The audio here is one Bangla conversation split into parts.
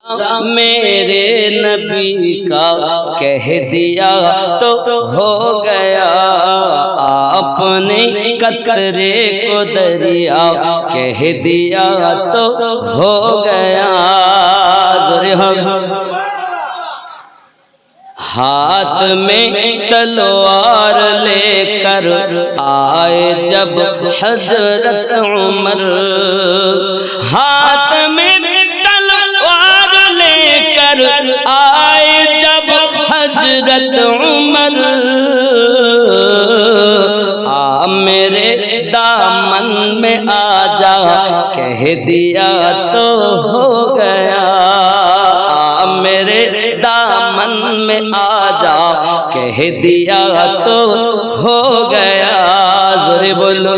मेरे नबी का कह दिया तो हो गया, आपने कतरे को दरिया कह दिया तो हो गया। हाथ में तलवार लेकर आए जब हजरत उमर, हाथ में तलवार लेकर आए जब हजरत उमर, आ मेरे दामन में आ जा कह दिया तो हो गया, मेरे दामन में आ जा कह दिया तो हो गया। ज़ोरे बोलो।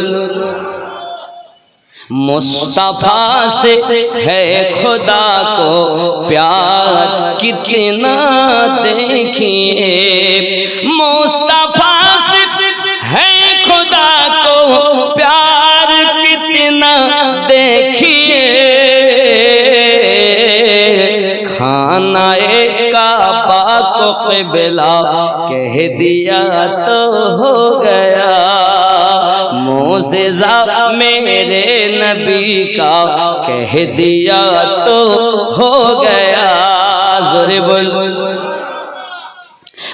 मुस्तफा से है खुदा को प्यार कितना देखिए, मुस्तफा से है खुदा को प्यार कितना देखिए, खाना काबा को क़िबला कह दिया तो हो गया, मोज़िज़ा मेरे नबी का कह दिया तो हो गया। ज़ोरे बोल।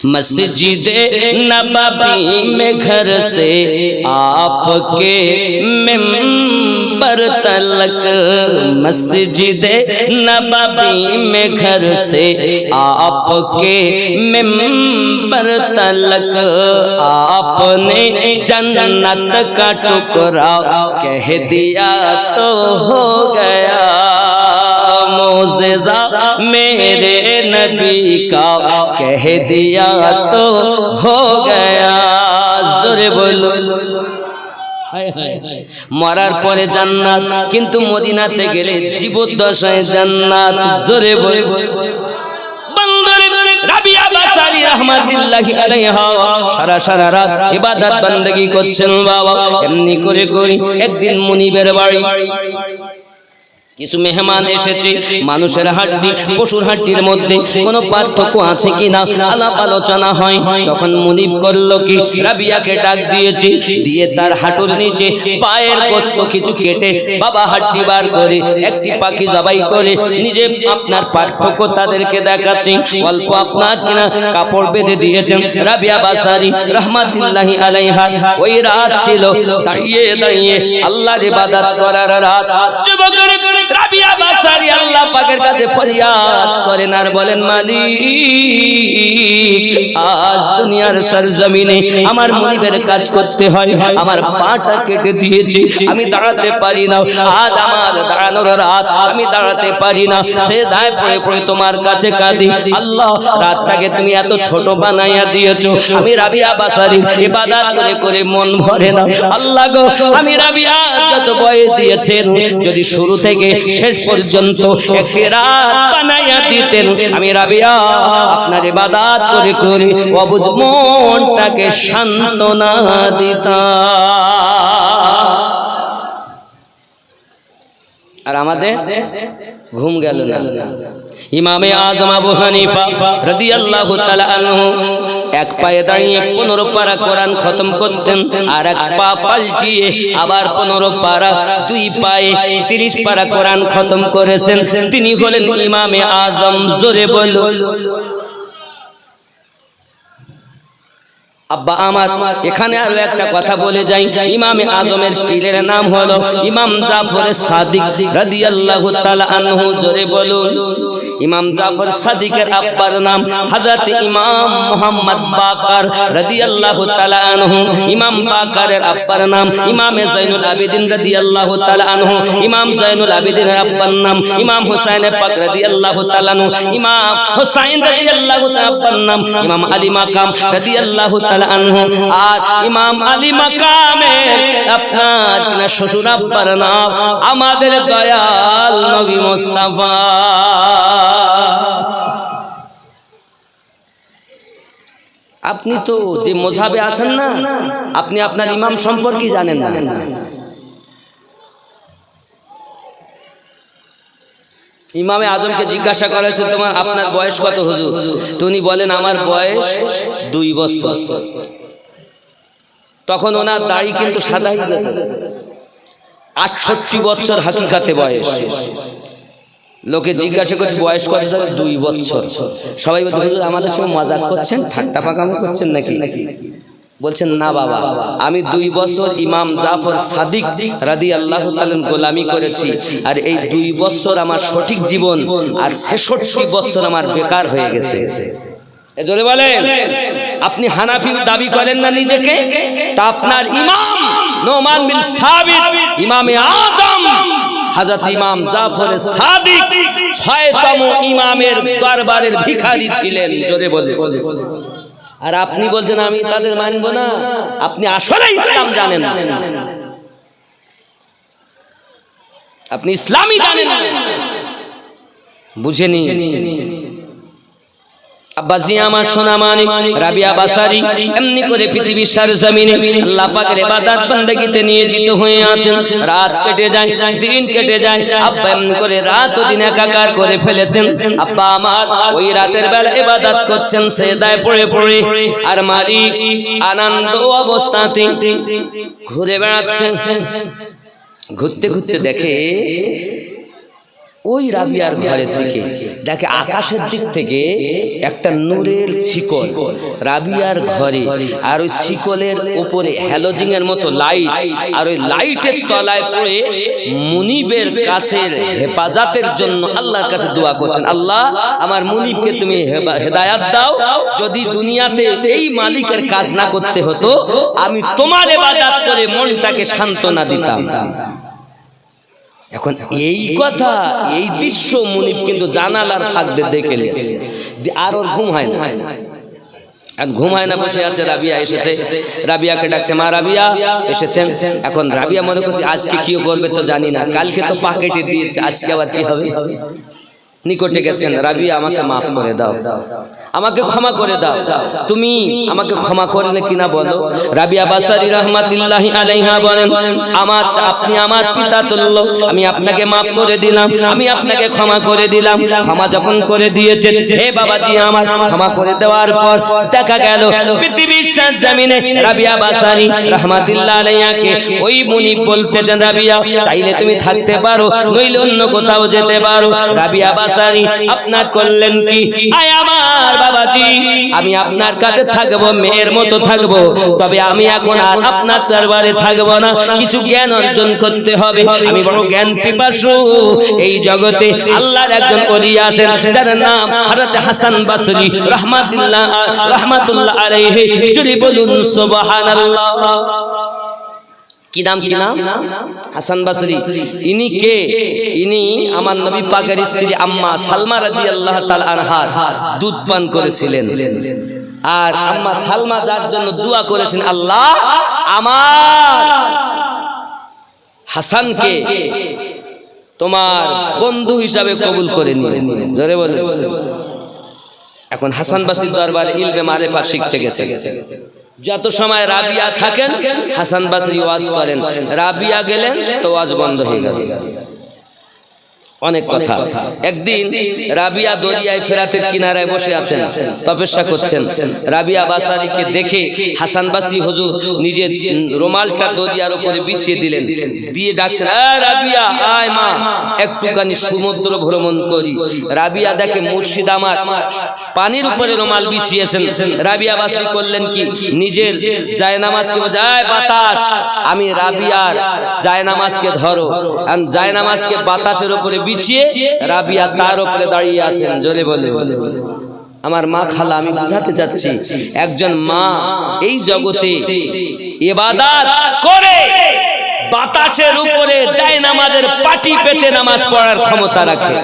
मस्जिदे नबवी में घर से आपके मिंबर तलक, मस्जिदे नबवी में घर से आपके मिंबर तलक, आपने जन्नत का टुकड़ा कह दिया तो हो गया, मोज़िज़ा मेरे नबी का कह दिया तो हो गया। ज़ोरे बोलो। मरार परे জান্নাত, কিন্তু মদিনাতে গেলে জীবদ্দশায় জান্নাত। জোরে বলো। রাবিয়া বাসারি রাহমাতুল্লাহি আলাইহা সারা রাত ইবাদত বندگی করছেন বাবা। এমনি করে করি একদিন মুনিবের বাড়ি কিছু মেহমান এসেছে, মানুষের হাড্ডি পশুর হাড্ডির মধ্যে কোনো পার্থক্য আছে কিনা আলাপ আলোচনা হয়। তখন মুনিব করলো কি, রাবিয়াকে ডাক দিয়েছে, দিয়ে তার হাঁটুর নিচে পায়ের গোশত কিছু কেটে বাবা হাড্ডি বার করে একটি পাখি জবাই করে নিজে আপনার পার্থক্য তাদেরকে দেখাচ্ছেন। অল্প আপনার কিনা কাপড় বেঁধে দিয়েছেন। রাবিয়া বাসারি রাহমাতুল্লাহি আলাইহা ওই রাত ছিল দাঁড়িয়ে দাঁড়িয়ে আল্লাহর ইবাদত করার রাত। যুবকের রাবিয়া বাসারি আল্লাহ পাকের কাছে ফরিয়াদ করেন আর বলেন, মালিক আজ দুনিয়ার সরজমিনে আমার মুনিবের কাজ করতে হয়, আমার পাটা কেটে দিয়েছে, আমি দাঁড়াতে পারি না, আজ আমার দাঁড়ানোর রাত, আমি দাঁড়াতে পারি না, সে দায় পড়ে পড়ে তোমার কাছে কাঁদি। আল্লাহ রাতটাকে তুমি এত ছোট বানাইয়া দিয়েছো, আমি রাবিয়া বাসারি ইবাদত করে করে মন ভরে না। আল্লাহ গো, আমি রাবিয়া যত বয়স দিয়েছেন যদি শুরু থেকে শেষ পর্যন্ত একটি রাত বানাইয়া দিতেন, আমি রাবিয়া আপনার ইবাদত করে করে অবুঝ মনটাকে সান্ত্বনা দিতাম। আর আমাদের ঘুম গেল না। ইমামে আযম আবু হানিফা রাদিয়াল্লাহু তাআলা আনহু এক পায়ে দাঁড়িয়ে 15 পারা কোরআন খতম করতেন, আর এক পা পাল্টিয়ে আবার 15 পারা, দুই পায়ে 30 পারা কোরআন খতম করেছেন। তিনি হলেন ইমামে আযম। জোরে বলো। আব্বা আমার এখানে আরো একটা কথা বলে যাই, ইমামে আযমের পীরের নাম হলো ইমাম জাফর সাদিক রাদিয়াল্লাহু তাআলা আনহু। জোরে বলুন। ইমাম জাফর সাদিকের আব্বার নাম হযরত ইমাম মুহাম্মদ বাকার রাদিয়াল্লাহু তাআলা আনহু। ইমাম বাকারের আব্বার নাম ইমামে জাইনুল আবেদিন রাদিয়াল্লাহু তাআলা আনহু। ইমাম জাইনুল আবেদিনের আব্বার নাম ইমাম হুসাইন পাক রাদিয়াল্লাহু তাআলা আনহু। ইমাম হুসাইন রাদিয়াল্লাহু তাআলা আব্বার নাম ইমাম আলী মাকাম রাদিয়াল্লাহু তাআলা আনহু। আর ইমাম আলী মাকামের আপনার কিনা শ্বশুর আব্বার নাম আমাদের দয়াল নবী মুস্তাফা। আপনি তো যে মযহাবে আছেন না, আপনি আপনার ইমাম সম্পর্কে জানেন না। ইমামে আজমকে জিজ্ঞাসা করা হয়েছে তোমার আপনার বয়স কত হুজুর? তো উনি বলেন আমার বয়স 2 বছর। তখন ওনার দাড়ি কিন্তু সাদা হয়ে গেছে। 68 বছর হাকিকাতে বয়স। লোকে জিজ্ঞাসা করছে বয়স কত? 2 বছর। সবাই বলছে হুজুর আমাদের সঙ্গে মজাক করছেন, ঠাট্টা পাকামি করছেন নাকি? বলছেন না বাবা, আমি 2 বছর ইমাম জাফর সাদিক রাদিয়াল্লাহু তাআলা গোলামি করেছি, আর এই 2 বছর আমার সঠিক জীবন, আর 66 বছর আমার বেকার হয়ে গেছে। জোরে বলেন। আপনি হানাফি দাবি করেন না নিজেকে, তা আপনার ইমাম নোমান বিন সাবিত ইমামে আজম হযরত ইমাম জাফর সাদিক 6তম ইমামের দরবারের ভিখারি ছিলেন। জোরে বলেন। আর আপনি বলছেন আমি তাদের মানব না। আপনি আসলে ইসলাম জানেন না, আপনি ইসলামই জানেন না, বুঝেনি। আব্বাজি আমার সোনা মানিক রাবিয়া বাসারি এমনি করে পৃথিবীর সরজমিনে আল্লাহ পাকের ইবাদত বندگিতে নিয়োজিত হয়ে আছেন। রাত কেটে যায়, দিন কেটে যায়, আব্বা এমনি করে রাত ও দিন একাকার করে ফেলেছেন। আব্বা আমার ওই রাতের বেলা ইবাদত করছেন সেজদায় পড়ে পড়ে, আর মালিক আনন্দ অবস্থাতে ঘুরে বেড়াচ্ছেন। ঘুরতে ঘুরতে দেখে ওই রাবিয়ার ঘরের দিকে, দেখে আকাশের দিক থেকে একটা নূরের শিকল রাবিয়ার ঘরে, আর ওই শিকলের উপরে হ্যালোজিং এর মতো লাইট, আর ওই লাইটের তলায় পড়ে মুনিবের কাছে হেফাজতের জন্য আল্লাহর কাছে দোয়া করছেন, আল্লাহ আমার মুনিবকে তুমি হেদায়াত দাও, যদি দুনিয়াতে এই মালিকের কাজ না করতে হতো আমি তোমার ইবাদত করে মনটাকে সান্ত্বনা দিতাম। এখন এই কথা, এই দৃশ্য মুনিব কিন্তু জানালার ফাঁক দিয়ে দেখে নিয়েছে, আর ওর ঘুম হয় না। ঘুম হয় না, বসে আছে। রাবিয়া এসেছে, রাবিয়াকে ডাকছে, মা রাবিয়া এসেছেন। এখন রাবিয়া মনে করছে আজকে কি করবে তো জানি না, কালকে তো পাকেটে দিয়েছে, আজকে আবার কি হবে। নিকটে গেছেন, রাবিয়া আমাকে মাফ করে দাও, আমাকে ক্ষমা করে দাও, তুমি আমাকে ক্ষমা করলে কিনা বলো। রাবিয়া বাসারি রাহমাতুল্লাহি আলাইহা বলেন, আপনি আমার পিতা তুল্য, আমি আপনাকে মাফ করে দিলাম, আমি আপনাকে ক্ষমা করে দিলাম। ক্ষমা যখন করে দিয়েছেন, হে বাবাজি আমার, ক্ষমা করে দেওয়ার পর দেখা গেল পৃথিবীর জমিনে রাবিয়া বাসারি রাহমাতুল্লাহি আলাইহাকে ওই মুনিব বলতেছেন, রাবিয়া চাইলে তুমি থাকতে পারো, নইলে অন্য কোথাও যেতে পারো। রাবিয়া বাসারি আপনার করলেন কি, আয় আমার বাবাজি, আমি আপনার কাছে থাকবো, মেয়ের মতো থাকবো, তবে আমি এখন আর আপনার দরবারে থাকবো না, কিছু জ্ঞান অর্জন করতে হবে। আমি বড় জ্ঞান পিপাসু। এই জগতে আল্লাহর একজন ওলি আছেন যার নাম হযরত হাসান বসরি রাহমাতুল্লাহ আলাইহি। যদি বলুন সুবহানাল্লাহ। কি নাম? কি নাম? হাসান বসরি। ইনি কে? ইনি আমার নবী পাকের স্ত্রী আম্মা সালমা রাদিয়াল্লাহু তাআলা আনহার দুধ পান করেছিলেন। আর আম্মা সালমা যার জন্য দোয়া করেছেন, আল্লাহ আমার হাসানকে তোমার বন্ধু হিসাবে কবুল করে নিও। জোরে বলে। এখন হাসান বসরির দরবারে ইলমে মারিফাত শিখতে গেছে। যত সময় রাবিয়া থাকেন হাসান বসরি ওয়াজ করেন, রাবিয়া গেলেন তো ওয়াজ বন্ধ হয়ে গেল। অনেক কথা। একদিন রাবিয়া দরিয়ায় ফেরাতের কিনারায় বসে আছেন, তপস্যা করছেন। রাবিয়া বাসারিকে দেখে হাসান বসরি হুজুর নিজের রুমালটা দরিয়ার উপরে বিছিয়ে দিলেন, দিয়ে ডাকছেন, রাবিয়া আয় মা, একটুখানি সমুদ্র ভ্রমণ করি। রাবিয়া দেখে মুর্শিদ আমার পানির উপরে রুমাল বিছিয়েছেন। রাবিয়া বাসারি করলেন কি, নিজের জায়নামাজকে যায় বাতাস, আমি রাবিয়ার জায়নামাজকে ধরো। জায়নামাজকে বাতাসের উপরে বিছিয়ে রাবিয়া তার উপরে দাঁড়িয়ে আছেন। জোরে বলে। আমার মা খালা, আমি বুঝাতে চাচ্ছি একজন মা এই জগতে ইবাদত করে বাতাসের উপরে জায়নামাজের পাটি পেতে নামাজ পড়ার ক্ষমতা রাখে।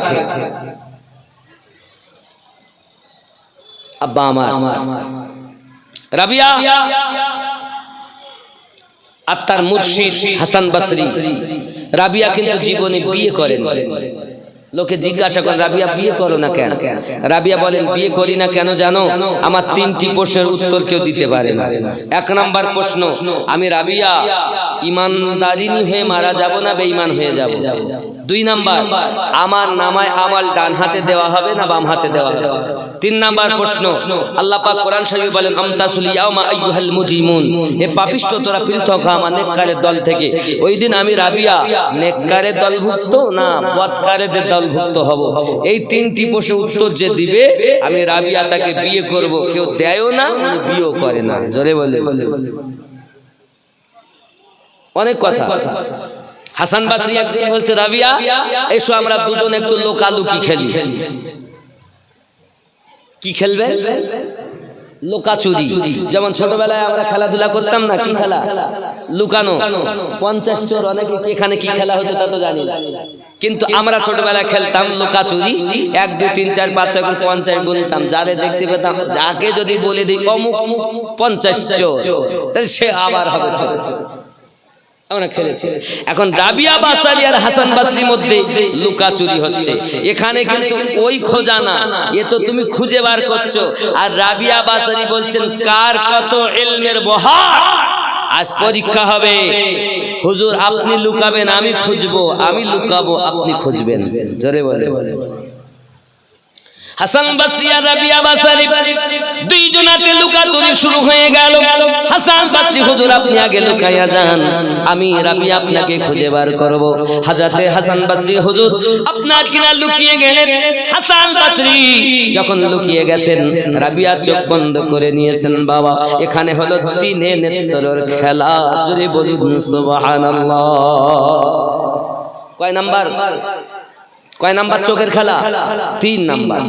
আব্বা আমার রাবিয়া আর তার মুর্শিদ হাসান বসরি, রাবিয়া কিন্তু জীবনে বিয়ে করেন। লোকে জিজ্ঞাসা করেন, রাবিয়া বিয়ে করো না কেন? রাবিয়া বলেন, বিয়ে করি না কেন জানো? আমার 3টি প্রশ্নের উত্তর কেউ দিতে পারে না। 1 নাম্বার প্রশ্ন, আমি রাবিয়া ইমানদারিনী হয়ে মারা যাব না বেঈমান হয়ে যাব? 2 নাম্বার, আমার নামায় আমল ডান হাতে দেওয়া হবে না বাম হাতে দেওয়া হবে? 3 নাম্বার প্রশ্ন, আল্লাহ পাক কোরআন শরীফে বলেন আমতাসুল ইয়াউমা আইয়ুহাল মুজরিমুন, এ পাপিষ্ঠ তোরা পৃথক হ আমার নেককারের দল থেকে। ওই দিন আমি রাবিয়া নেককারের দলভুক্ত না বদকারেদের দলভুক্ত হব। এই 3টি প্রশ্নের উত্তর যে দিবে আমি রাবিয়া তাকে বিয়ে করব। কেউ দেয়ও না, বিয়েও করে না। জোরে বলে, অনেক কথা। হাসান বাসরি একদিন বলছে রাবিয়া এসো আমরা দুজন একটু লোকালুকি খেলি। কি খেলবে? লোকাচুরি। যেমন ছোটবেলায় আমরা খেলাধুলা করতাম না, কি খেলা? লুকানো। 50 চোর, অনেকে এখানে কি খেলা হতো তা তো জানি না, কিন্তু আমরা ছোটবেলায় খেলতাম লোকাচুরি। 1 2 3 4 5 6 50 গুনতাম, যারে দেখতে পেতাম যাকে যদি বলে দিই অমুক 50 চোর, তাহলে সে আবার হবে চোর। আমরা খেলেছি। এখন রাবিয়া বাসারি আর হাসান বাসরির মধ্যে লুকাচুরি হচ্ছে। এখানে কিন্তু ওই খোঁজা না, এ তো তুমি খুঁজে বার করছো। আর রাবিয়া বাসারি বলছেন কার কত ইলমের বহার, আজ পরীক্ষা হবে। হুজুর আপনি লুকাবেন আমি খুঁজবো, আমি লুকাবো আপনি খুঁজবেন। জোরে বলে। হাসান বাসরি আর রাবিয়া বাসারি দুইজনাতে লুকাচুরি শুরু হয়ে গেল। হাসান বাসরি হুজুর আপনি আগে লুকাইয়া যান, আমি রাবিয়া আপনাকে খুঁজে বার করব। হযরতে হাসান বাসরি হুজুর আপনার কিনা লুকিয়ে গেলেন। হাসান বাসরি যখন লুকিয়ে গেছেন রাবিয়া চোখ বন্ধ করে নিয়েছেন। বাবা এখানে হলো তিনে নেত্রর খেলা। জোরে বলুন সুবহানাল্লাহ। কয় নাম্বার? কয় নাম্বার চোখের খেলা? 3 নাম্বার।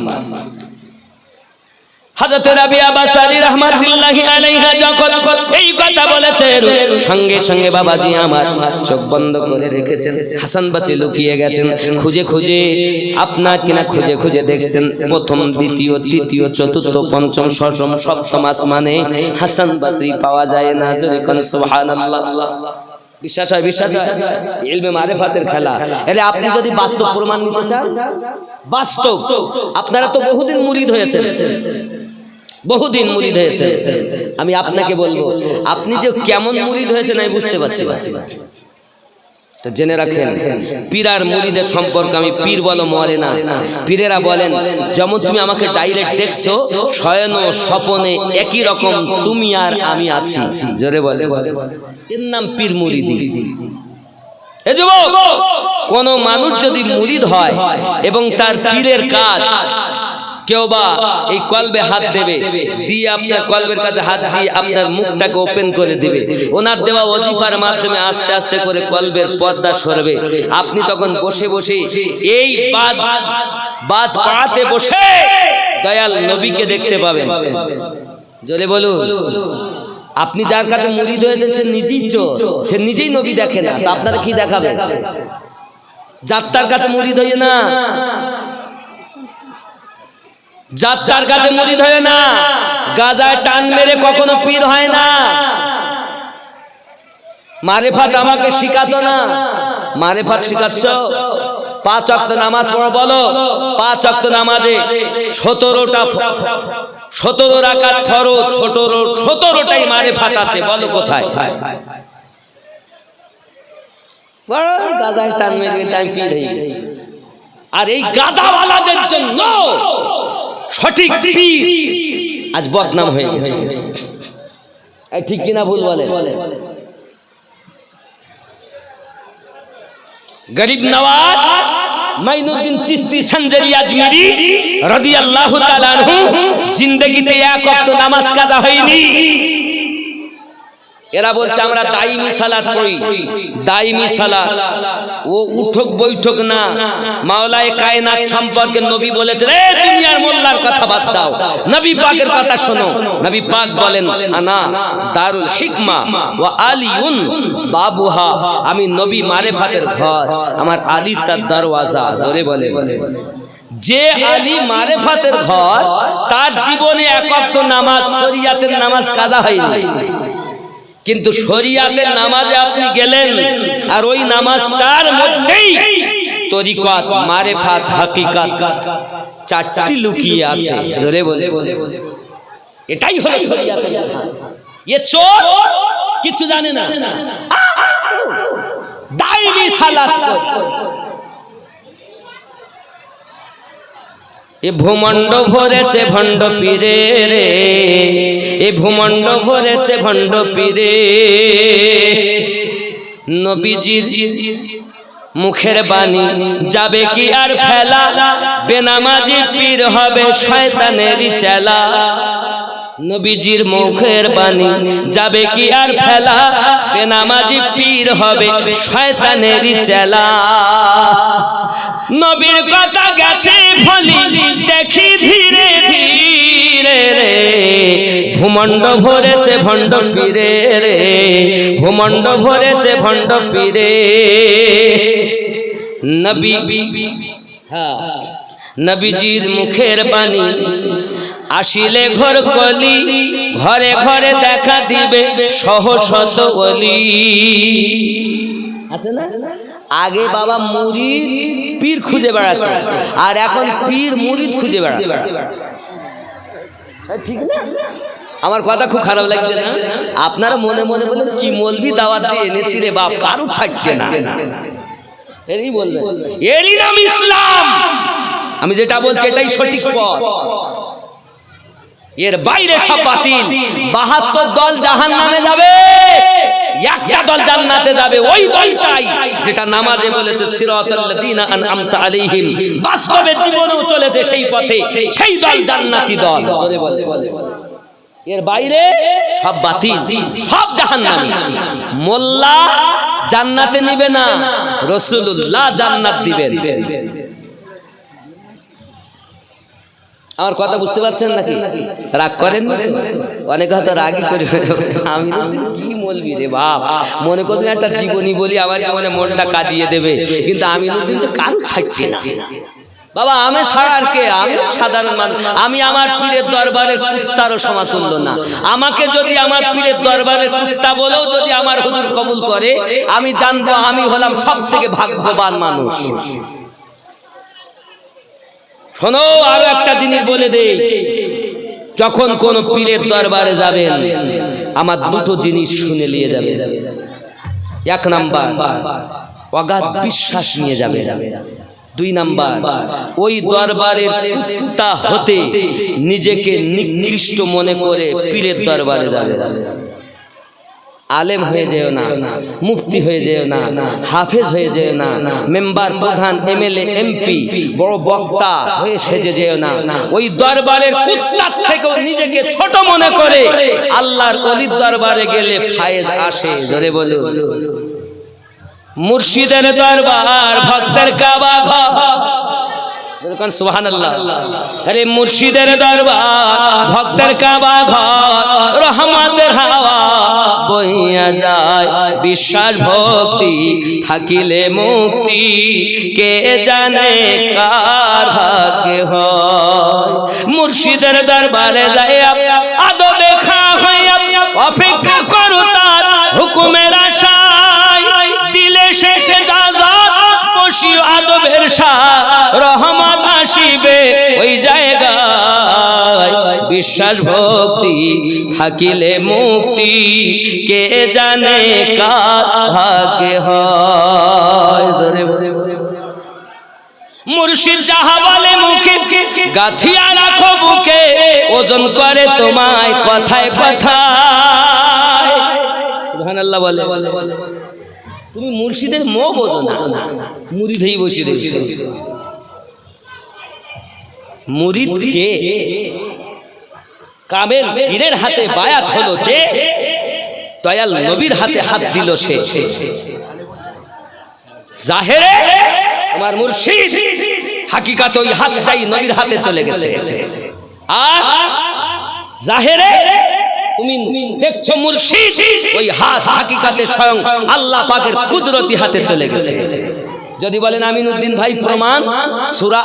হযরত রাবিয়া বাসারি রাহমাতুল্লাহি আলাইহা যখন এই কথা বলেছেন সঙ্গে সঙ্গে বাবাজি আমার চোখ বন্ধ করে রেখেছেন। হাসান বাসরি লুকিয়ে গেছেন। খুঁজে খুঁজে আপনার কিনা খুঁজে খুঁজে দেখছেন প্রথম দ্বিতীয় তৃতীয় চতুর্থ পঞ্চম ষষ্ঠ সপ্তম আসমানে হাসান বাসরি পাওয়া যায় না। জোরে কোন সুবহানাল্লাহ। বিশ্বাস হয়? বিশ্বাস হয়? ইলমে মারিফাতের খেলা। এলে আপনি যদি বাস্তব প্রমাণ নিতে চান, বাস্তব, আপনারা তো বহুদিন মুরিদ হয়েছেন, বহুদিন মুরিদ হয়েছেন। আমি আপনাকে বলবো আপনি যে কেমন মুরিদ হয়েছেন আমি বুঝতে পারছি। তো জেনে রাখেন পীর আর মুরিদের সম্পর্ক। আমি পীর বলো মরে না। পীরেরা বলেন যেমন তুমি আমাকে ডাইরেক্ট দেখছো শয়ন ও স্বপনে একই রকম তুমি আর আমি আছি। জোরে বলে, এর নাম পীর মুরিদি। এ যুবক, কোন মানুষ যদি মুরিদ হয় এবং তার পীরের কাজ কেউ বা এই কলবে হাত দেবে, দিয়ে আপনার কলবের কাছে হাত দিয়ে আপনার মুখটাকে ওপেন করে দিবে, ওনার দেওয়া ওজিফার মাধ্যমে আস্তে আস্তে করে কলবের পর্দা সরবে। আপনি তখন বসে বসে এই বাজ পাড়াতে বসে দয়াল নবীকে দেখতে পাবেন। জোরে বলুন। আপনি যার কাছে মুরিদ হয়েছেন সে নিজেই চোর, সে নিজেই নবী দেখে না, তা আপনারা কি দেখাবে? যাত্রার কাছে মুরিদ হয়ে না, যাত্রার কাছে মুরিদ হয় না, গাজায় টান মেরে কখনো পীর হয় না। মারিফাত আমাকে শিখাতো না, মারিফাত শিখাচ্ছ। 5 ওয়াক্ত নামাজ পড়ো, বলো 5 ওয়াক্ত নামাজে 17 রাকাত ফরজ, 17টাই মারিফাত আছে, বলো কোথায়? বড় গাজায় টান মেরে টাইম পীর হয়ে গেছে। আর এই গাজাওয়ালাদের জন্য সঠিক পীর আজ বদনাম হয়ে গেছে। এই ঠিক কিনা ভুল বলে? গরিব নওয়াজ মাইনুদ্দিন চিশতি সঞ্জরি আজমিরি রাদিয়াল্লাহু তাআলা আনহু জিন্দেগিতে এক ওয়াক্ত নামাজ কাজা হয়নি। এরা বলছে আমরা দাইমি সালাত পড়ি, দাইমি সালাত। ও উঠক বৈঠক না। মাওলায়ে কায়নাত সম্পর্কে নবী বলেছেন এ দুনিয়ার মোল্লার কথা বাদ দাও, নবী পাকের কথা শোনো। নবী পাক বলেন আনা দারুল হিকমা ওয়া আলিউন বাবুহা, আমি নবী মারিফাতের ঘর, আমার আলী তার দরওয়াজা। জোরে বলে। যে আলী মারিফাতের ঘর তার জীবনে এক ওয়াক্ত নামাজ শরিয়াতের নামাজ কাজা হয়নি, কিন্তু শরিয়াতের নামাজে আপনি গেলেন আর ওই নামাজটার মধ্যেই তরিকত, মারিফাত, হাকিকাত 4টি লুকিয়ে আছে। জোরে বলে। এটাই হলো শরিয়াতের বিধান। এ চোর কিছু জানে না, দাইমি সালাত করে এ ভূমণ্ড ভরেছে ভণ্ড পীরে রে, এ ভূমণ্ড ভরেছে ভণ্ড পীরে। নবীজির মুখের বাণী যাবে কি আর ফেলা, বেনামাজি পীর হবে শয়তানেরই চেলা। নবীজির মুখের বাণী যাবে কি আর ফেলা, বেনামাজি পীর হবে শয়তানেরই চেলা। নবীর কথা গেছে ফলি দেখি ধীরে ধীরে রে, ভূমণ্ড ভরেছে ভণ্ড পীরে রে, ভূমণ্ড ভরেছে ভণ্ড পীরে। নবী নবীজির মুখের বাণী আসিলে ঘর কলি, ঘরে ঘরে দেখা দিবে সহস্র ওলি। আছে না? আগে বাবা মুরিদ পীর খুঁজে বেড়াতো, আর এখন পীর মুরিদ খুঁজে বেড়াতো। ঠিক না? আমার কথা খুব খারাপ লাগছে না? আপনারা মনে মনে বলেন কি মৌলভী দাওয়াত দিয়ে এনেছি রে বাপ, কারো ছাড়ছে না। এরই বলবেন এরই নাম ইসলাম। আমি যেটা বলছি এটাই সঠিক পথ, এর বাইরে সব বাতিল। ৭২ দল জাহান্নামে যাবে, একটা দল জান্নাতে যাবে, ওই দলটাই যেটা নামাজে বলেছে সিরাতাল্লাযীনা আনআমতা আলাইহিম, বাস্তবে জীবনেও চলেছে সেই পথে, সেই দল জান্নাতি দল। জোরে বলে, এর বাইরে সব বাতিল, সব জাহান্নামী। মোল্লা জান্নাতে নিবে না, রাসূলুল্লাহ জান্নাত দিবেন। আমার কথা বুঝতে পারছেন নাকি? রাগ করেন? অনেকে হয়তো রাগই করে, আমি কি বলবি রে বাপ, মনে করছেন একটা জীবনী বলি আমার মনটা কাঁদিয়ে দেবে, কিন্তু আমি তো কারো ছাড়ছি না বাবা। আমি ছাড়া আর কে? আমি সাধারণ মানুষ। আমি আমার পীরের দরবারের কুত্তারও সমাতুল্য না। আমাকে যদি আমার পীরের দরবারের কুত্তা বলেও যদি আমার হুজুর কবুল করে, আমি জানবো আমি হলাম সব থেকে ভাগ্যবান মানুষ। শোনো, আরো একটা জিনিস বলে দেই, যখন কোন পীরের দরবারে যাবেন আমার দুটো জিনিস শুনে নিয়ে যাবে। এক নাম্বার, অগাধ বিশ্বাস নিয়ে যাবে। 2 নাম্বার, ওই দরবারের কুত্তা হতে নিজেকে নিকৃষ্ট মনে করে পীরের দরবারে যাবে। আলেম হয়ে যেও না, মুফতি হয়ে যেও না, হাফেজ হয়ে যেও না, মেম্বার, প্রধান, এমএলএ, এমপি, বড় বক্তা হয়ে সেজে যেও না। ওই দরবারের কুত্তার থেকেও নিজেকে ছোট মনে করে আল্লাহর ওলির দরবারে গেলে ফায়েজ আসে। জোরে বলুন। মুর্শিদের দরবার ভক্তের কাবা ঘর, সুবহানাল্লাহ। আরে মুর্শিদের দরবার ভক্তের কাবা ঘর, রহমতের হাওয়া বইয়া যায়, বিশ্বাস ভক্তি থাকিলে মুক্তি, কে জানে কার ভাগ্যে হয়। মুর্শিদের দরবারে যাইয়া আদবে খা হইয়া অপেক্ষা করো তার হুকুমের আশায়, দিলে শেষে জাযাত বসিও আদবের শাহ, রহমত আসিবে ওই জায়গায়, বিশ্বাস ভক্তি থাকিলে মুক্তি, কে জানে কার ভাগ্যে হয়। মুর্শিদ যাহা বলে মুখে গাথিয়া রাখো বুকে, ওজন করে তোমায় কথায় কথায়। সুবহানাল্লাহ বলে। তুমি মুর্শিদের মোহ বোঝো না, মুরিদ হয়ে বসে রয়েছে। মুরিদ কে? কামেল পীরের হাতে বায়াত হলো যে, দয়াল নবীর হাতে হাত দিল সে। জাহেরে আমার মুর্শিদ, হাকিকাতে ওই হাতটাই নবীর হাতে চলে গেছে। আর জাহেরে তুমি দেখছো মুর্শিদ, ওই হাত হাকিকাতে স্বয়ং আল্লাহ পাকের কুদরতি হাতে চলে গেছে। যদি বলেন আমিনুদ্দিন ভাই প্রমাণ, সূরা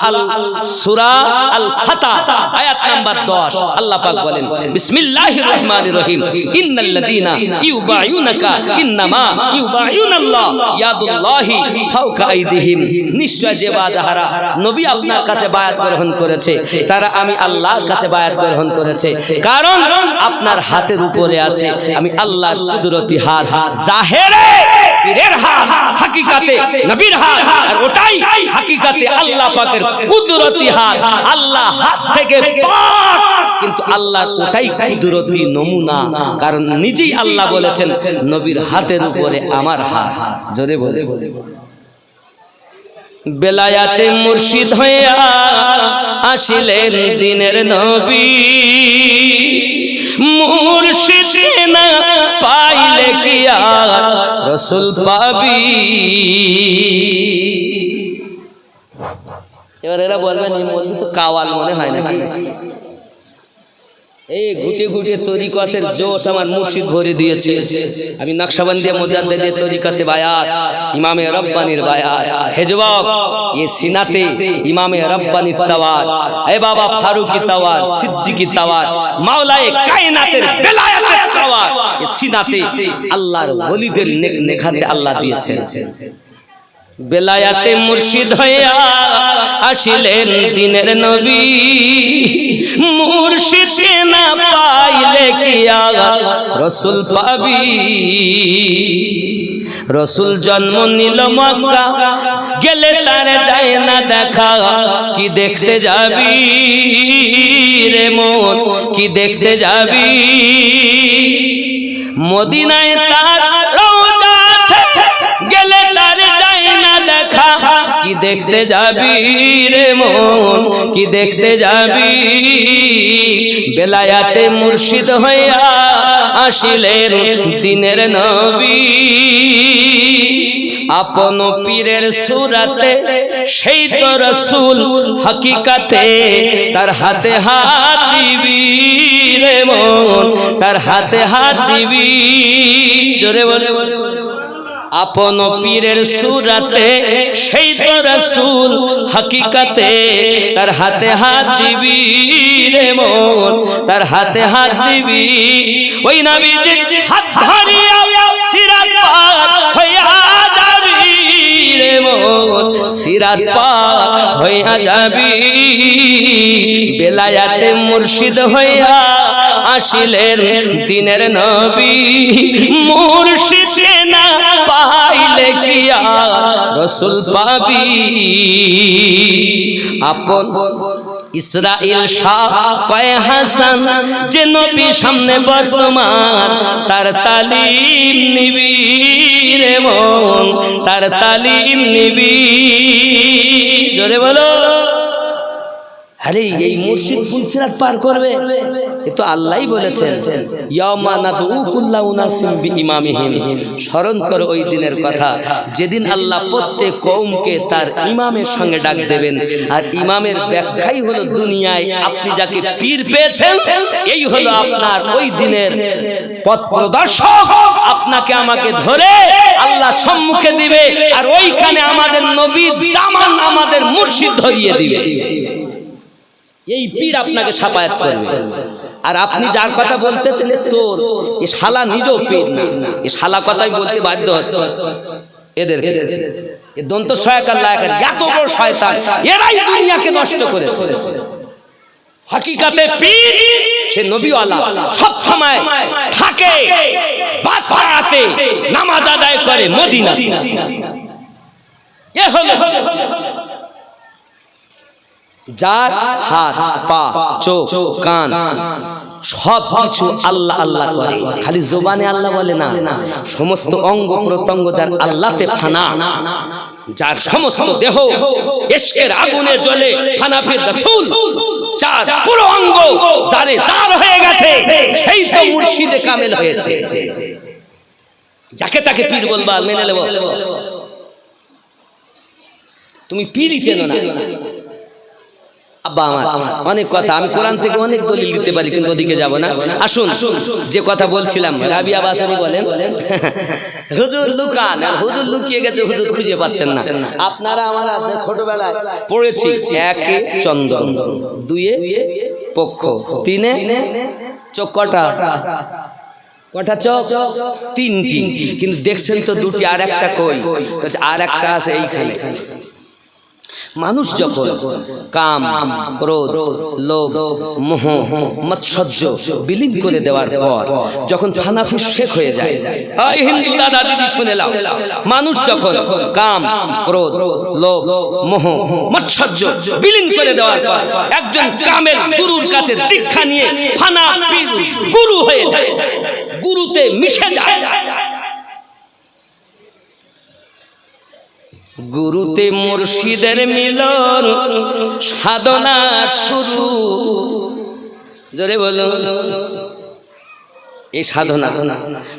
আল ফাতহ আয়াত নাম্বার 10, আল্লাহ পাক বলেন বিসমিল্লাহির রহমানির রহিম, ইন্নাল্লাযীনা ইউবাইউনাকা ইন্নামা ইউবাইউনাল্লাহ ইয়াদুল্লাহি ফাওকা আইদিহিম। নিশ্চয় যে যাহারা নবী আপনার কাছে বায়াত গ্রহণ করেছে, তারা আমি আল্লাহর কাছে বায়াত গ্রহণ করেছে, কারণ আপনার হাতের উপরে আছে আমি আল্লাহর কুদরতি হাত। জাহেরে পীরের হাত, হাকিকাতে নবীর হাত, আর ওটাই হাকিকাতে আল্লাহ পাকের কুদরতি হাত। আল্লাহ হাত থেকে পাক, কিন্তু আল্লাহর ওটাই কুদরতি নমুনা, কারণ নিজেই আল্লাহ বলেছেন নবীর হাতের উপরে আমার হাত। জোরে বলে বেলায়াতে মুর্শিদ হইয়া আসিলেন দিনের নবী, মুর্শিদ না পাইলে কি আর রাসূল পাবি। এবার এরা বলবেন এই মৌলবি তো কাওয়াল মনে হয় নাকি? এই গুটে গুটে তরিকতের জোশ আমার মুর্শিদ ভরে দিয়েছে। আমি নকশবন্দি মুজাদ্দিদের তরিকতে বায়াত, ইমামে রব্বানির বায়াত। হে যুবক, ये সিনাতে ইমামে রব্বানির তাওয়ার, এ বাবা ফারুকি তাওয়ার, সিদ্দিকি তাওয়ার, মাওলায়ে কায়নাতের বেলায়েতের তাওয়ার, ये সিনাতে আল্লাহর ওলিদের নেক নেখাতে আল্লাহ দিয়েছেন। বেলায়াতে মুর্শিদ হইয়া আসিলেন দিনের নবী, মুর্শিদ না পাইলে কি আর রাসূল পাবি। রাসূল জন্ম নিল মক্কা, গেলে তার যায় না দেখা, কি দেখতে যাবি রে মন, কি দেখতে যাবি। মদিনায় তার রওজা আছে, গেলে তার যায় না দেখা, কি দেখতে যাবি রে মন, কি দেখতে যাবি। বেলায়াতে মুর্শিদ হইয়া আসিলেন দিনের নবী, আপন পীরের সুরাতে সেই তো রাসূল হাকিকাতে, তার হাতে হাত দিবি রে মন, তার হাতে হাত দিবি। জোরে বলে আপন পীরের সুরাতে সেই তো রাসূল হাকিকাতে, তার হাতে হাত দিবি রে মন, তার হাতে হাত দিবি। ওই নবীজির হাত ধরিয়া সিরাত পার হইয়া যাবি রে মন, সিরাত পার হইয়া যাবি। বেলায়াতে মুর্শিদ হইয়া আসিলেন দিনের নবী, মুর্শিদ না পাইলে কি আর রাসূল পাবি। আপন ইসরাইল শাহ কয় হাসান, যে নবী সামনে বর্তমান, তার তালিম নিবি রে মন, তার তালিম নিবি। জোরে বলো। আরে এই মুর্শিদ ফুলসিরাত পার করবে, এ তো আল্লাহই বলেছেন ইয়াউমা নাদউ কুল্লা উনাসিম বিইমামিহিম। স্মরণ করো ওই দিনের কথা, যেদিন আল্লাহ প্রত্যেক কওমকে তার ইমামের সঙ্গে ডাক দেবেন। আর ইমামের ব্যাখ্যাই হলো দুনিয়ায় আপনি যাকে পীর পেয়েছেন, এই হলো আপনার ওই দিনের পথ প্রদর্শক। আপনাকে আমাকে ধরে আল্লাহ সম্মুখে দিবে, আর ওইখানে আমাদের নবীর দামান আমাদের মুর্শিদ ধরিয়ে দিবে। এই পীর আপনাকে সাফায়াত করবে। আর আপনি যার কথা বলতেছেন চোর, এ শালা নিজেও পীর না, এ শালা কথাই বলতে বাধ্য হচ্ছে এদের। এ দন্ত সহায়কার লায়কের এত বড় শয়তান, এরাই দুনিয়াকে নষ্ট করেছে। হাকিকাতে পীর সে নবীওয়ালা, সব সময় থাকে বাদপাড়াতে, নামাজ আদায় করে মদিনা। এ হলো যার হাত পা চোখ কান সব কিছু আল্লাহ আল্লাহ করে, খালি জবানে আল্লাহ বলে না, সমস্ত অঙ্গ প্রত্যঙ্গ যার আল্লাহতে ফানা, যার সমস্ত দেহ ইশকের আগুনে জ্বলে ফানাফির রাসূল, যার পুরো অঙ্গ যারে জাল হয়ে গেছে, সেই তো মুর্শিদে কামেল হয়েছে। যাকে তাকে পীর বলবা, মেনে নেব। তুমি পীরই চেনো না। আব্বা আমার অনেক কথা, আমি কোরআন থেকে অনেক দলিল দিতে পারি, কিন্তু ওদিকে যাব না। আসুন যে কথা বলছিলাম, রাবিয়া বাসারি বলেন হুজুর লুকান, আর হুজুর লুকিয়ে গেছে, হুজুর খুঁজে পাচ্ছেন না। আপনারা আমার ছোটবেলায় পড়েছি, একে চন্দন, দুয়ে পক্ষ, তিনে চোখ, কটা কটা চোখ? তিনটি। কিন্তু দেখছেন তো দুটি, আর একটা কই? আর একটা আছে এইখানে। মানুষ যখন কাম, ক্রোধ, লোভ, মোহ, মৎসর্য বিলীন করে দেওয়ার পর যখন ফানাফি শেখ হয়ে যায়, এই হিন্দু দাদা দিদি শুনে নাও, মানুষ যখন কাম, ক্রোধ, লোভ, মোহ, মৎসর্য বিলীন করে দেওয়ার পর একজন কামেল গুরুর কাছে দীক্ষা নিয়ে ফানাফি গুরু হয়ে যায়, গুরুতে মিশে যায়। গুরুতে মুর্শিদের মিলন, সাধনা শুরু। জোরে বলো, এই সাধনা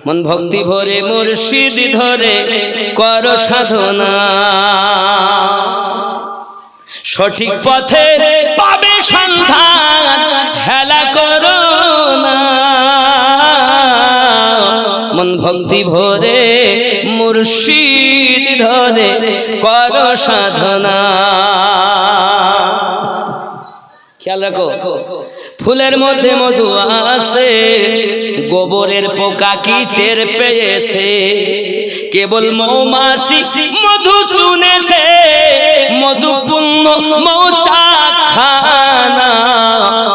মন ভক্তি ভরে মুর্শিদ ধরে কর সাধনা, সঠিক পথে পাবে সন্ধান, হেলা করো না। মন ভক্তি ভরে মুর্শিদ ধরে কর সাধনা। খেয়াল রাখো, ফুলের মধ্যে মধু আছে, গোবরের পোকা কি টের পেয়েছে? কেবল মৌমাছি মধু চুনেছে, মধু পূর্ণ মৌচাক খানা।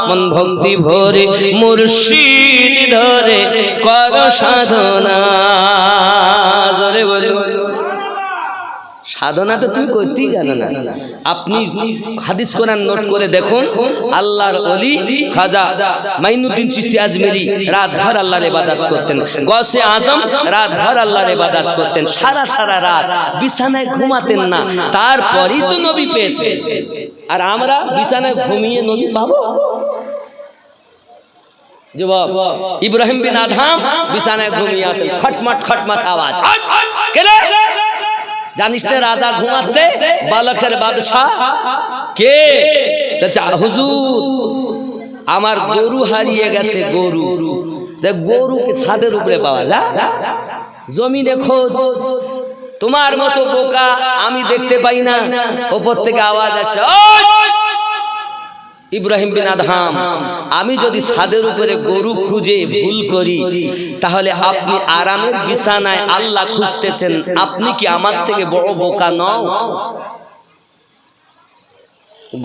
মন ভক্তি ভরে মুর্শিদ ধরে কর সাধনা। জোরে বলো, সাধনা তো তুমি করতেই জানো না। আপনি হাদিস কোরআন নোট করে দেখুন, আল্লাহর ওলি খাজা মাইনুদ্দিন চিশতি আজমেরি রাত ভর আল্লাহর ইবাদত করতেন, গৌসে আজম রাত ভর আল্লাহর ইবাদত করতেন, সারা সারা রাত বিছানায় ঘুমাতেন না, তারপরেই তো নবী পেয়েছে। আর আমরা বিছানায় ঘুমিয়ে নবী পাবো? যুবক, ইব্রাহিম বিন আদহাম বিছানায় ঘুমিয়ে আছেন, খটমট খটমট আওয়াজ, কেরে জানিস না রাজা ঘুমাচ্ছে, বালকের বাদশা কে? হুজুর আমার গরু হারিয়ে গেছে। গরু, গরুকে ছাদের উপরে পাওয়া যায়, জমিনে খোঁজ। তোমার মতো বোকা আমি দেখতে পাই না। ওপর থেকে আওয়াজ আসছে, ইব্রাহিম বিন আদহাম, আমি যদি ছাদের উপরে গরু খুঁজে ভুল করি, তাহলে আপনি আরামের বিছানায় আল্লাহ খুঁজতেছেন, আপনি কি আমার থেকে বড় বোকা নও?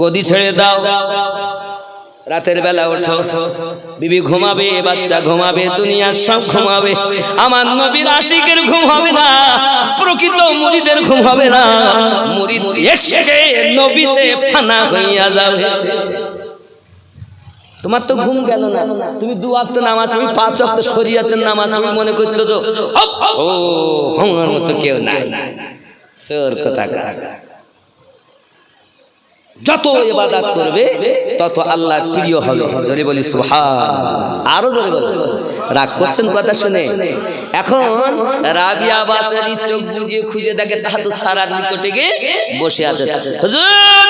গদি ছেড়ে দাও, রাতের বেলা ওঠো, বিবি ঘুমাবে, বাচ্চা ঘুমাবে, দুনিয়ার সব ঘুমাবে, আমার নবীর আশিকের ঘুম হবে না, প্রকৃত মুরিদের ঘুম হবে না। মুরিদ এসে নবীতে ফানা হইয়া যাবে। তোমার তো ঘুম গেল না, তুমি 2 ওয়াক্ত নামাজ, তুমি 5 ওয়াক্ত শরীয়তের নামাজ, তুমি মনে করতেছো ও আমার মতো কেউ নাই। সর কথা। যত ইবাদত করবে তত আল্লাহর প্রিয় হবে। জোরে বলি সুবহান। আরো জোরে বলো। রাগ করছেন কথা শুনে? এখন রাবিয়া বাসারি চোখ বুজে খুঁজে দেখে তাহাতুস সারার নিকটে গিয়ে বসে আছে। হুজুর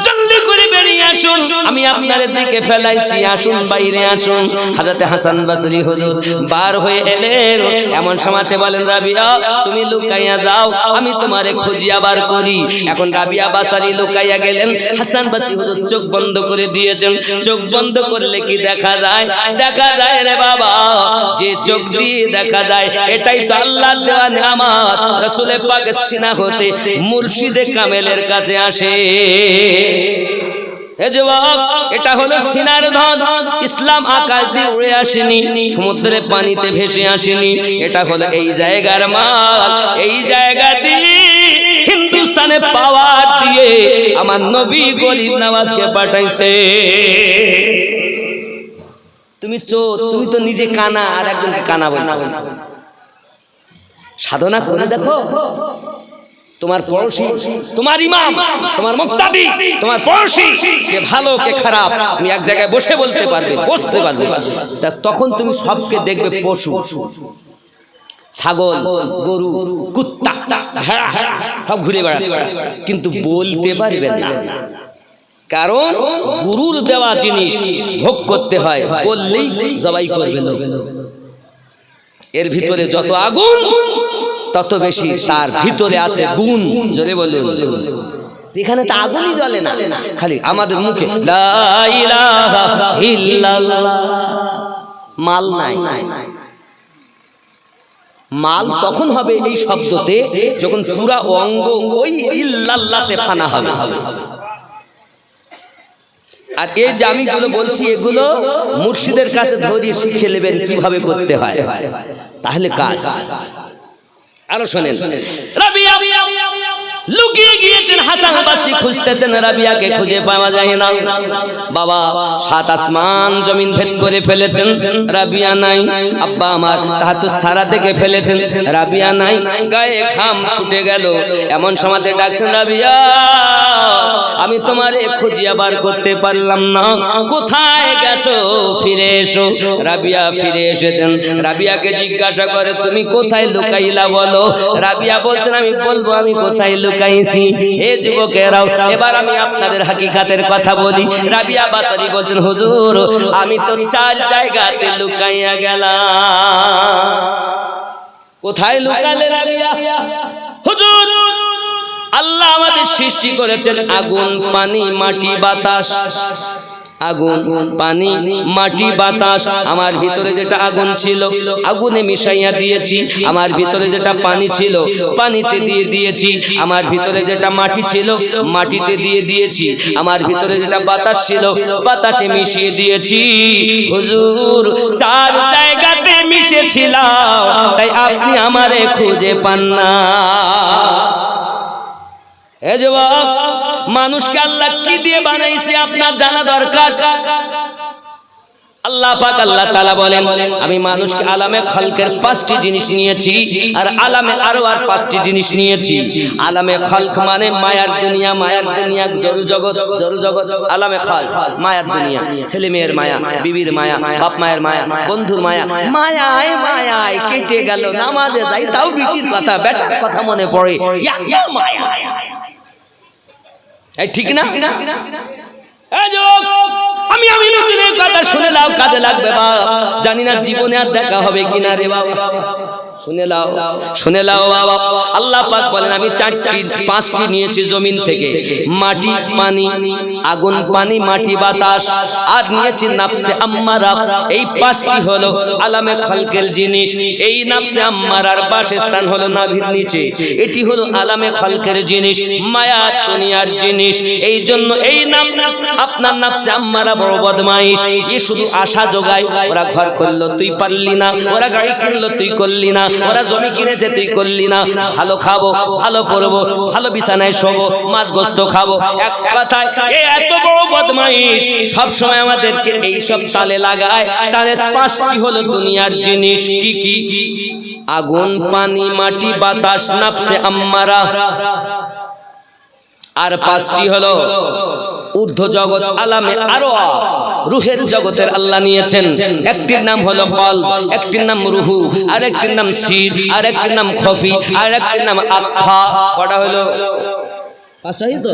জলদি করে বেরিয়ে আসুন, আমি আপনাদের দিকে ফেলাইছি, আসুন বাইরে আসুন। হযরতে হাসান বসরি হুজুর বার হয়ে এলেন। এমন সময়তে বলেন, রাবিয়া তুমি লুকাইয়া যাও, আমি তোমারে খুঁজিয়া বার করি। এখন রাবিয়া বাসারি লুকাইয়া গেলেন, হাসান বসরি হুজুর চোখ বন্ধ করে দিয়েছেন। চোখ বন্ধ করলে কি দেখা যায়? দেখা যায় রে বাবা, যে চোখ দিয়ে দেখা যায় এটাই তো আল্লাহর দেওয়া নিয়ামত। রাসূল পাকের সিনা হতে মুর্শিদে কামেলের কাছে আসে। হে যুবক, এটা হলো সিনার ধন। ইসলাম আকাশ দিয়ে উড়ে আসেনি, সমুদ্রের পানিতে ভেসে আসেনি, এটা হলো এই জায়গার মাল। এই জায়গা দিয়ে হিন্দুস্তানে পাওয়ার দিয়ে আমার নবী গরিব নওয়াজকে পাঠাইছে। তুমি তুমি তো নিজে কানা, আর একজনকে কানা বলনা। সাধনা করে দেখো, তোমার পড়োশী, তোমার ইমাম, তোমার মুক্তাদি, তোমার পড়োশী কে ভালো কে খারাপ তুমি এক জায়গায় বসে বলতে পারবে, বসতে পারবে। তখন তুমি সবকে দেখবে পশু, ছাগল, গরু, কুত্তা, ভেড়া সব ঘুরে বেড়াচ্ছে, কিন্তু বলতে পারবে না। কারণ গুরুর দেওয়া জিনিস ভোগ করতে হয়, বললেই জবাই করবে লোক। এর ভিতরে যত আগুন তত বেশি তার ভিতরে আছে গুণ। জোরে বলুন। এখানে তো আগুনই জ্বলে না, খালি আমাদের মুখে লা ইলাহা ইল্লাল্লাহ। মাল নাই, মাল তখন হবে এই শব্দতে যখন পুরা অঙ্গ ওই ইল্লাল্লাহতে ফানা হবে। আর এই যে আমি গুলো বলছি এগুলো মুর্শিদের কাছে ধরিয়ে শিখে নেবেন কিভাবে করতে হয়, তাহলে কাজ। আরো শোনেন, রাবিয়া লুকিয়ে গিয়েছেন, হাসান বাসি খুঁজতেছেন, রাবিয়াকে খুঁজে পাওয়া যায় না। বাবা সাত আসমান জমিন ভেদ করে ফেলেছেন, রাবিয়া নাই। আব্বা আমার তাহাজ্জুদ সারা থেকে ফেলেছেন, রাবিয়া নাই। গায়ে ঘাম ছুটে গেল, এমন সময়তে ডাকছেন, রাবিয়া আমি তোমারে খুঁজিয়া বার করতে পারলাম না, কোথায় গেছো, ফিরে এসো। রাবিয়া ফিরে এসেছেন। রাবিয়াকে জিজ্ঞাসা করে, তুমি কোথায় লুকাইলা বলো। রাবিয়া বলছেন, আমি বলবো আমি কোথায় লুকাইছি। হে যুবকেরাও, এবার আমি আপনাদের হাকিকাতের কথা বলি। রাবিয়া বাসারি বলছেন, হুজুর আমি তো 4 জায়গাতে লুকাইয়া গেলাম। কোথায় লুকালে রাবিয়া? হুজুর আল্লাহ আমাদের সৃষ্টি করেছেন আগুন, পানি, মাটি, বাতাস। আগুন, পানি, মাটি, বাতাস। আমার ভিতরে যেটা আগুন ছিল আগুনে মিশাইয়া দিয়েছি, আমার ভিতরে যেটা পানি ছিল পানিতে দিয়ে দিয়েছি, আমার ভিতরে যেটা মাটি ছিল মাটিতে দিয়ে দিয়েছি, আমার ভিতরে যেটা বাতাস ছিল বাতাসে মিশিয়ে দিয়েছি। হুজুর 4 জায়গাতে মিশেছিলাম, তাই আপনি আমারে খুঁজে পান না। হে যুবক, মানুষকে আল্লাহ কি দিয়ে বানাইছে আপনার জানা দরকার। আল্লাহ পাক আল্লাহ তাআলা বলেন, আমি মানুষকে আলামে খালকের 5টি জিনিস নিয়েছি, আর আলামে আরওয়ার 5টি জিনিস নিয়েছি। আলামে খালক মানে মায়ার দুনিয়া, মায়ার দুনিয়া জরু জগৎ, জরু জগৎ। আলামে খালক মায়ার দুনিয়া, ছেলে মেয়ের মায়া, বিবির মায়া, বাপ মায়ের মায়া, বন্ধুর মায়া। মায়ায় মায়ায় কেটে গেল, নামাজে যাই তাও বিটির কথা, বেটার কথা মনে পড়ে, ইয়া মায়া। এই ঠিক না? এই যুবক, আমি নতুনের কথা শুনে নাও, কাজে লাগবে বাবা। জানি না জীবনে আর দেখা হবে কিনা রে বাবা, শুনে নাও, শুনে নাও বাবা। আল্লাহ পাক বলেন, আমি 5টি নিয়েছি জমিন থেকে, মাটি, পানি, আগুন, পানি, মাটি, বাতাস, আর নিয়েছি নাফসে আম্মারা। এই 5টি হলো আলামে খালকের জিনিস। এই নাফসে আম্মারার বাসস্থান হলো নাভির নিচে, এটি হলো আলামে খালকের জিনিস, মায়া দুনিয়ার জিনিস। এই জন্য এই নাম আপনার নাফসে আম্মারা বড় বদমাইশ, এ শুধু আশা জোগায়। ওরা ঘর করলো তুই পারলি না, ওরা গাড়ি কিনলো তুই করলি না, ওরা জমি কিনেছে তুই করলি না। ভালো খাবো, ভালো পরবো, ভালো বিছানায় শোবো, মাছ গোস্ত খাবো, এক কথায় এই এত বড় বদমাইশ সব সময় আমাদেরকে এই সব তালে লাগায়। তাদের 5টি হলো দুনিয়ার জিনিস। কি কি? আগুন, পানি, মাটি, বাতাস, নাফসে আম্মারা। আর 5টি হলো ঊর্ধ্ব জগৎ, আলামে আরওয়া, রুহের জগতের আল্লাহ নিয়েছেন। একটির নাম হলো কলব, একটির নাম রুহু, আর একটির নাম সির, আর একটির নাম খফি, আর একটির নাম আকফা। কটা হলো? 5টাই তো,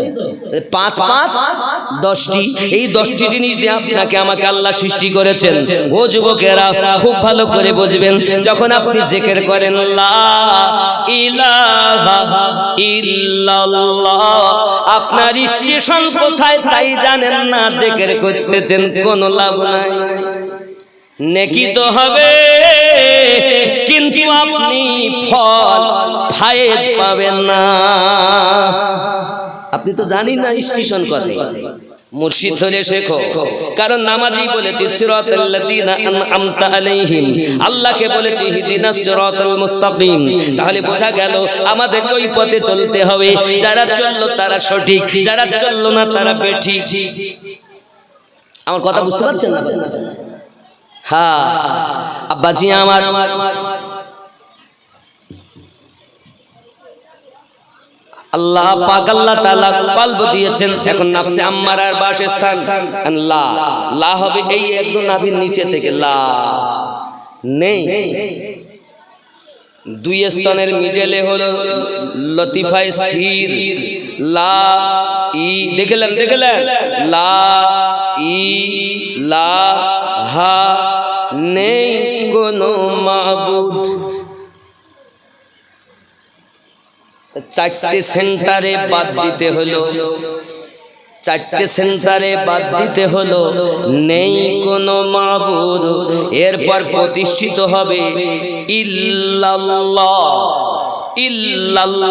5 5 10টি। এই 10টি জিনিস দিয়ে আপনাকে আমাকে আল্লাহ সৃষ্টি করেছেন। ও যুবকেরা খুব ভালো করে বুঝবেন, যখন আপনি জিকির করেন লা ইলাহা ইল্লাল্লাহ, আপনার স্টেশন কোথায় তাই জানেন না, জিকির করতেছেন কোনো লাভ নাই। নেকি তো হবে, কিন্তু আপনি ফল ফায়েজ পাবেন না। আপনি তো জানেন না স্টেশন কোথায়। মুর্শিদ ধরে শেখো, কারণ নামাজই বলেছে সিরাতাল্লাযীনা আনআমতা আলাইহিম, আল্লাহকে বলেছে ইহদিনাস সিরাতাল মুস্তাকিম। তাহলে বোঝা গেল আমাদেরকে ওই পথে চলতে হবে। যারা চললো তারা সঠিক, যারা চললো না তারা বেঠিক। আমার কথা বুঝতে পারছেন না? হ্যাঁ আব্বাজি আমার, আল্লাহ পাক আল্লাহ তাআলা কলব দিয়েছেন। এখন নাফসে আম্মারার বাসস্থান লা, লা হবে এই একদম নাভির নিচে থেকে, লা নেই। 2 স্তনের মিডলে হলো লতিফায়ে সির, লা ই। দেখলেন লা ই লা হা, নেই কোনো মাবুদ। 4টে সেন্টারে বাদ দিতে হলো। চারটে সেন্টারে বাদ দিতে হলো, নেই কোনো মাবুদ, এরপর প্রতিষ্ঠিত হবে ইল্লাল্লাহ। ইল্লাল্লাহ